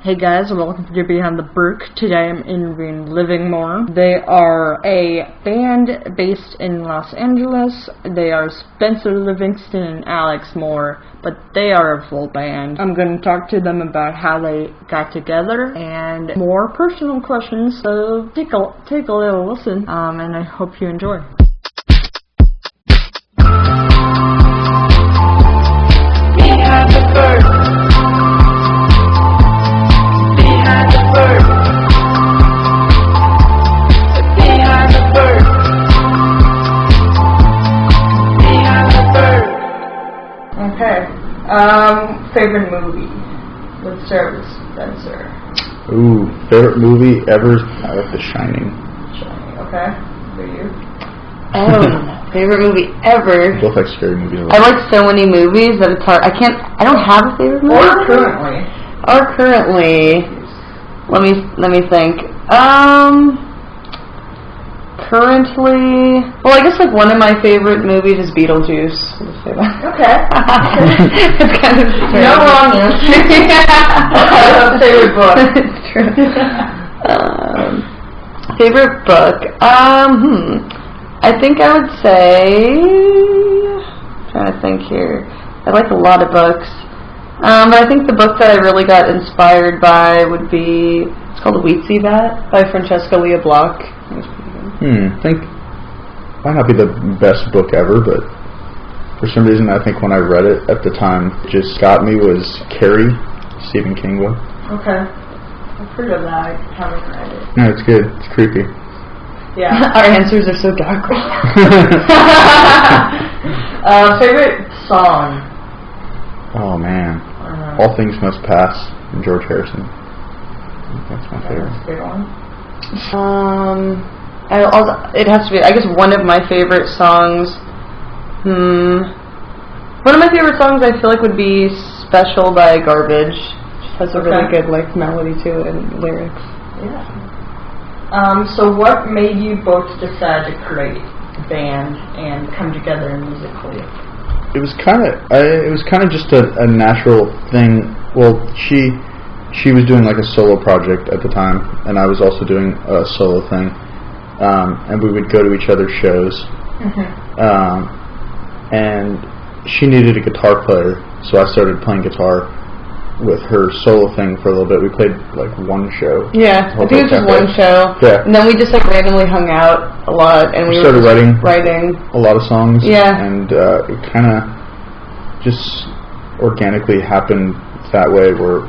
Hey guys, and welcome to Behind the Birk. Today I'm interviewing Livingmore. They are a band based in Los Angeles. They are Spencer Livingston and Alex Moore, but they are a full band. I'm going to talk to them about how they got together and more personal questions, so take a little listen, and I hope you enjoy. Behind the Birk. Okay. Favorite movie? Let's start with Spencer. Ooh, favorite movie ever? I like The Shining. Shining, okay. For you? Favorite movie ever? Both like scary movies. I like so many movies that it's hard. I don't have a favorite movie. Or currently. Let me think. Currently, well, I guess like one of my favorite movies is Beetlejuice. Okay. It's kind of strange. No wrong answer. Favorite book. It's true. Favorite book. I think I would say. I'm trying to think here. I like a lot of books. But I think the book that I really got inspired by would be, it's called The Wheatsea Vat by Francesca Lia Block. I think might not be the best book ever, but for some reason I think when I read it at the time, it just got me was Carrie, Stephen King book. Okay. I've heard of that. I haven't read it. No, it's good. It's creepy. Yeah. Our answers are so dark. Favorite song? Oh man. All Things Must Pass from George Harrison. That's my favorite. That's a good one. It has to be, I guess, one of my favorite songs. One of my favorite songs I feel like would be Special by Garbage. It just has a really good melody to it and lyrics. Yeah. So what made you both decide to create a band and come together musically? It was kind of just a natural thing. Well, she was doing like a solo project at the time, and I was also doing a solo thing. And we would go to each other's shows. And she needed a guitar player, so I started playing guitar with her solo thing for a little bit. We played like one show. Yeah, I think it was just one show. Yeah. And then we just like randomly hung out a lot, and we started writing a lot of songs. Yeah. And it kind of just organically happened that way, where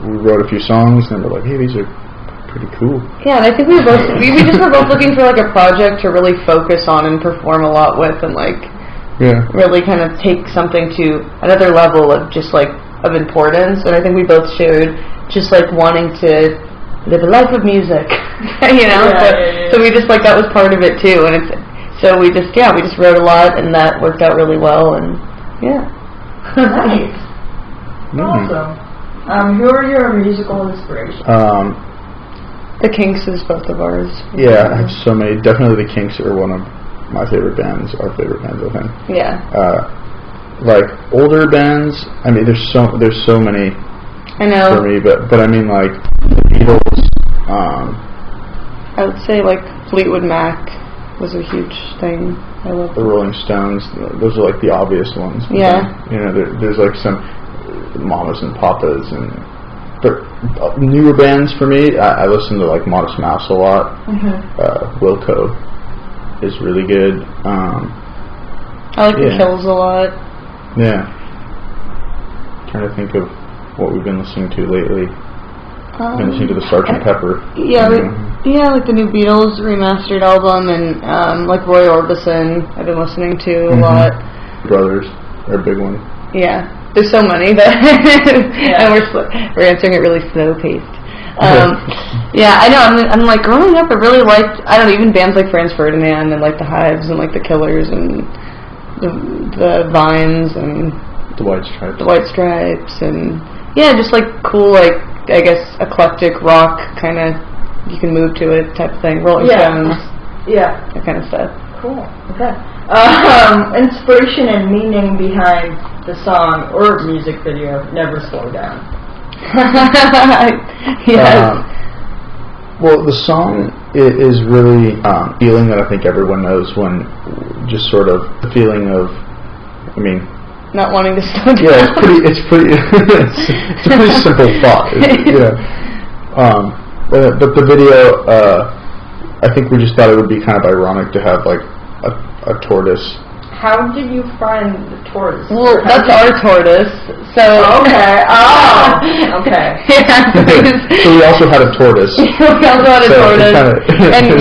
we wrote a few songs, and we're like, hey, these are pretty cool. Yeah, and I think we just were both looking for like a project to really focus on and perform a lot with, and like really kind of take something to another level of just like of importance. And I think we both shared just like wanting to live a life of music, you know. So we just like that was part of it too, and we just wrote a lot, and that worked out really well, and nice. Awesome. Who are your musical inspirations? The Kinks is both of ours. Yeah, I have so many. Definitely the Kinks are one of my favorite bands. Our favorite bands, I think. Yeah. Like older bands. I mean, there's so many. I know. For me, but I mean like the Beatles. I would say like Fleetwood Mac was a huge thing. I love the Rolling Stones. Those are like the obvious ones. Yeah. You know, there's like some Mamas and Papas and. But newer bands for me, I listen to like Modest Mouse a lot. Wilco is really good. I like the Kills a lot. Yeah. Trying to think of what we've been listening to lately. I've been listening to the Sgt. Pepper. Yeah, like the new Beatles remastered album, and like Roy Orbison I've been listening to a lot. Brothers are a big one. Yeah. There's so many that and we're answering it really slow paced. Yeah, I know. I'm like growing up. I really liked even bands like Franz Ferdinand and like the Hives and like the Killers and the Vines and the White Stripes. The White Stripes and just like cool like I guess eclectic rock kind of you can move to it type of thing. Rolling Stones. Yeah. That kind of stuff. Cool. Okay. Inspiration and meaning behind the song or music video, Never Slow Down. Yes. Well, the song is really feeling that I think everyone knows when just sort of the feeling of, I mean, not wanting to slow down. Yeah, it's pretty it's a pretty simple thought. But the video, I think we just thought it would be kind of ironic to have like a tortoise. How did you find the tortoise? Well, that's our tortoise. So okay. Oh, okay. Yeah. So we also had a tortoise. We also had a tortoise, and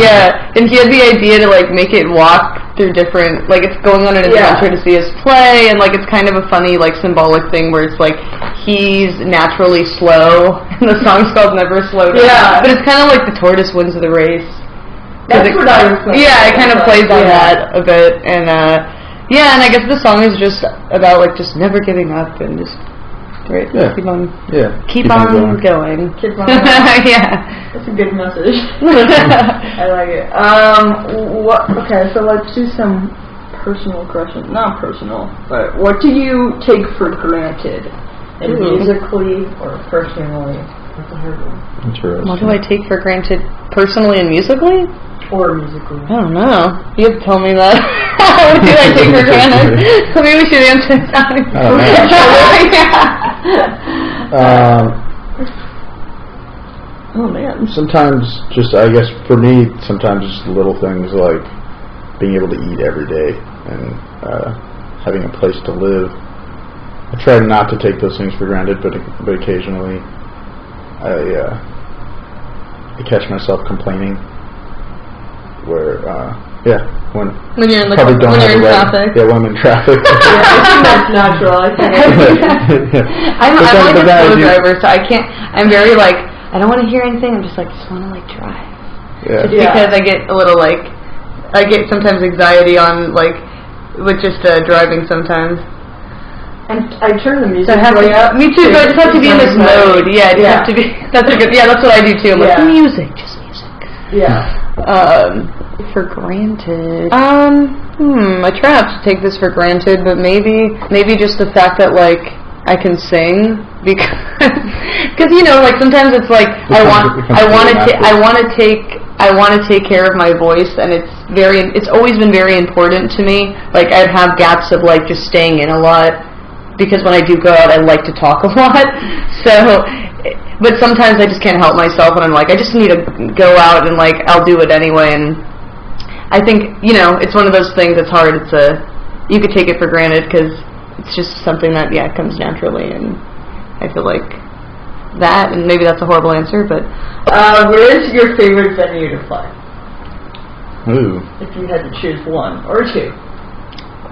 he had the idea to like make it walk through different, like it's going on an adventure to see us play, and like it's kind of a funny like symbolic thing where it's like he's naturally slow, and the song's called Never Slow Down. Yeah. But it's kind of like the tortoise wins the race. That's what I was thinking. Yeah, it kind of plays on that a bit, and yeah, and I guess the song is just about like just never giving up and just keep on Keep on going. Yeah, that's a good message. I like it. Okay, so let's do some personal questions. Not personal, but what do you take for granted, musically or personally? That's a hard one. Interesting. What do I take for granted personally and musically? Or musically. I don't know. You have to tell me that. What do I take for granted? Maybe we should answer that. Oh man. Sometimes, just I guess for me, sometimes just little things like being able to eat every day and having a place to live. I try not to take those things for granted, but occasionally I catch myself complaining. Where when you're in traffic. Yeah, when I'm in traffic. Yeah, I think that's natural. I'm like a slow driver, so I can't. I'm very like I don't want to hear anything. I'm just like want to like drive. Yeah. Just because I get a little like I get sometimes anxiety on like with just driving sometimes. And I turn the music way up. Me too. So I just have to be in this mode. Yeah, I just have to be. That's a good. Yeah, that's what I do too. I'm like music, just music. Yeah. For granted. I try not to take this for granted, but maybe just the fact that like I can sing because you know like sometimes it's like I want to take care of my voice, and it's always been very important to me. Like I'd have gaps of like just staying in a lot because when I do go out I like to talk a lot. So but sometimes I just can't help myself, and I'm like, I just need to go out, and like, I'll do it anyway. And I think, you know, it's one of those things that's hard. You could take it for granted because it's just something that, comes naturally. And I feel like that, and maybe that's a horrible answer, but. Where is your favorite venue to play? Ooh. If you had to choose one or two.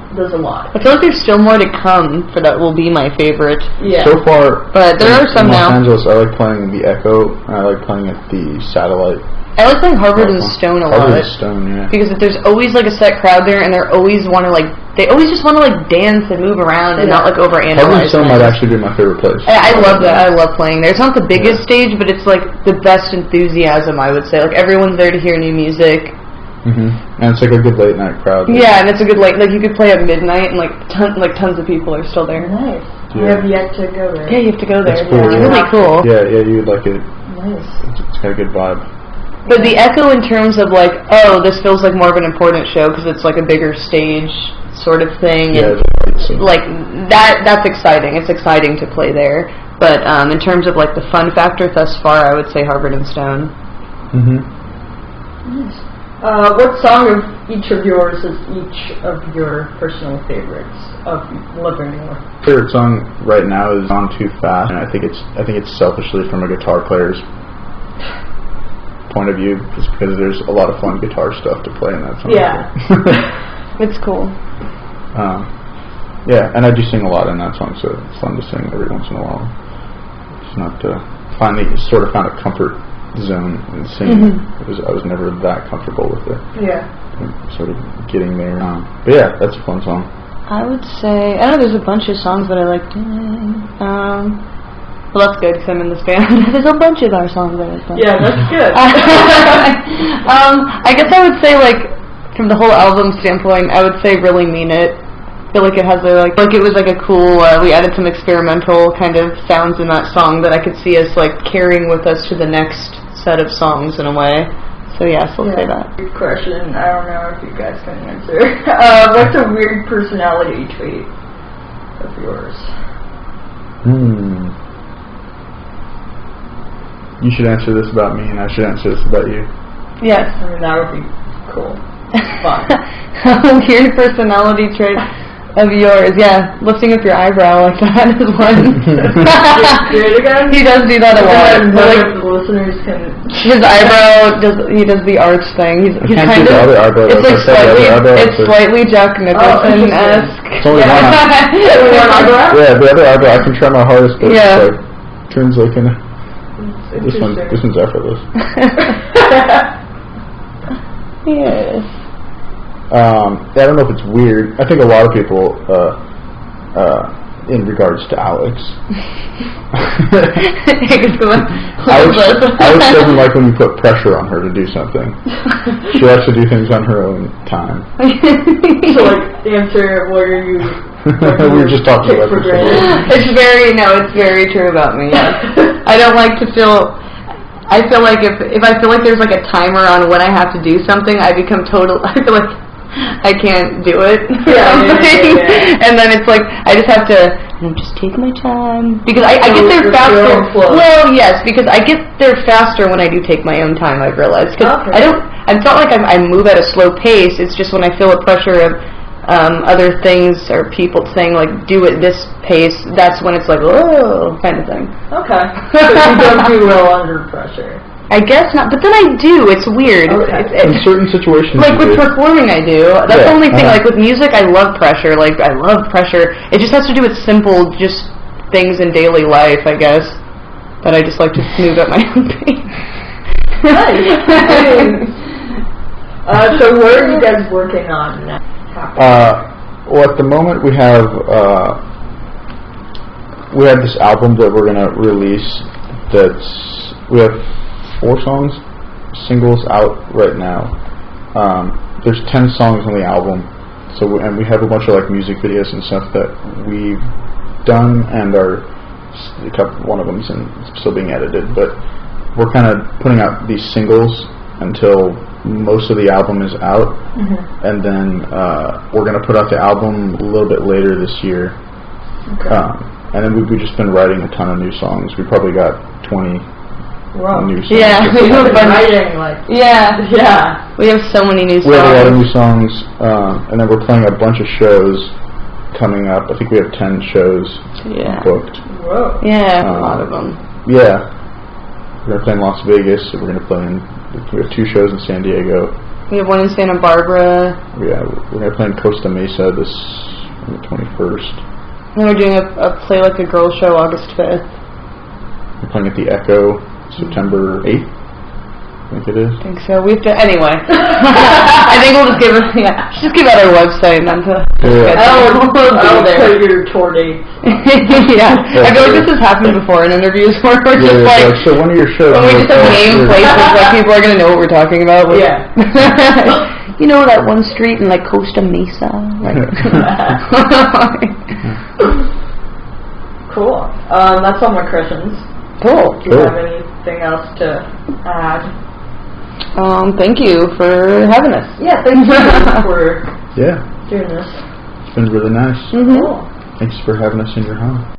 There's a lot. I feel like there's still more to come for that will be my favorite. Yeah. So far, but there are some now. In Los Angeles, I like playing the Echo, and I like playing at the Satellite. I like playing Harvard and Stone a lot. Harvard and Stone, yeah. Because there's always like a set crowd there, and they always just want to like dance and move around and not like overanalyze. Harvard and Stone might actually be my favorite place. I love that. I love playing there. It's not the biggest stage, but it's like the best enthusiasm, I would say. Like everyone's there to hear new music. And it's like a good late night crowd. Yeah, and it's a good like you could play at midnight, and like tons of people are still there. Nice. Yeah. I have yet to go there. Yeah, you have to go there. That's cool, It's really cool. Yeah, you would like it. Nice. It's got a good vibe. But the Echo, in terms of like, this feels like more of an important show because it's like a bigger stage sort of thing. Yeah, and like that's exciting. It's exciting to play there. But in terms of like the fun factor thus far, I would say Harvard and Stone. Nice. What song of each of yours is each of your personal favorites of Livingmore? Favorite song right now is "On Too Fast," and I think it's selfishly from a guitar player's point of view, just because there's a lot of fun guitar stuff to play in that song. Yeah, it's cool. Yeah, and I do sing a lot in that song, so it's fun to sing every once in a while. It's not finally sort of found a comfort zone in singing. I was never that comfortable with it. Yeah. Sort of getting there. But yeah, that's a fun song. I would say, I don't know, there's a bunch of songs that I like doing. Well, that's good because I'm in this band. There's a bunch of our songs that I like. Yeah, that's good. I guess I would say, like, from the whole album standpoint, I would say Really Mean It feel like it has like it was like a cool. We added some experimental kind of sounds in that song that I could see us like carrying with us to the next set of songs in a way. So yes, we'll say that. Good question. I don't know if you guys can answer. What's a weird personality trait of yours? You should answer this about me, and I should answer this about you. Yes. I mean, that would be cool. Fun. Weird personality trait of yours. Yeah, lifting up your eyebrow like that is one. Do it again? He does do that a lot. Like, the listeners can... His eyebrow, he does the arch thing. He's kind of... The other eyebrow. It's like slightly Jack Nicholson-esque. It's only one eyebrow? Yeah, the other eyebrow, I can try my hardest, but it's like, turns like in a... This one's effortless. Yes. I don't know if it's weird. I think a lot of people, in regards to Alex, Alex doesn't like when you put pressure on her to do something. She likes to do things on her own time. So, like, answer what are you... We were just talking about this. It's very true about me. Yes. I don't like to feel. I feel like if I feel like there's like a timer on when I have to do something, I become total. I feel like I can't do it. Yeah. And then it's like I just have to. Just take my time because I get there faster. Well, yes, because I get there faster when I do take my own time. I've realized because it's not like I move at a slow pace. It's just when I feel the pressure of. Other things or people saying like do it this pace, that's when it's like oh kind of thing. Okay. So you don't do well under pressure. I guess not, but then I do. It's weird. Okay. In certain situations, like with performing, I do. That's the only thing. Like with music, I love pressure. Like I love pressure. It just has to do with simple, just things in daily life, I guess. That I just like to move at my own pace. Nice. So what are you guys working on now? Well, at the moment we have this album that we're gonna release. We have 4 singles out right now. There's 10 songs on the album. And we have a bunch of like music videos and stuff that we've done, and one of them's still being edited. But we're kind of putting out these singles until most of the album is out, and then we're going to put out the album a little bit later this year. Okay. And then we've just been writing a ton of new songs. We probably got 20 new songs. Yeah, we've been writing yeah. We have so many new songs. We have a lot of new songs, and then we're playing a bunch of shows coming up. I think we have 10 shows booked. Whoa. Yeah, a lot of them. Yeah. We're going to play in Las Vegas, so we're going to play we have 2 shows in San Diego. We have one in Santa Barbara. Yeah, we're going to play in Costa Mesa on the 21st. And we're doing a Play Like a Girl show August 5th. We're playing at the Echo September 8th. I think it is. I think so. We have to, anyway. I think we'll just give it, just give out our website and then I'll put your tour dates. I feel like this has happened before in interviews where we're just like, so one of your shows. When we just name places, like people are going to know what we're talking about. Like, you know that one street in like Costa Mesa? Cool. That's all my questions. Cool. Do you have anything else to add? Thank you for having us. Yeah, thank you for doing this. It's been really nice. Cool. Thanks for having us in your home.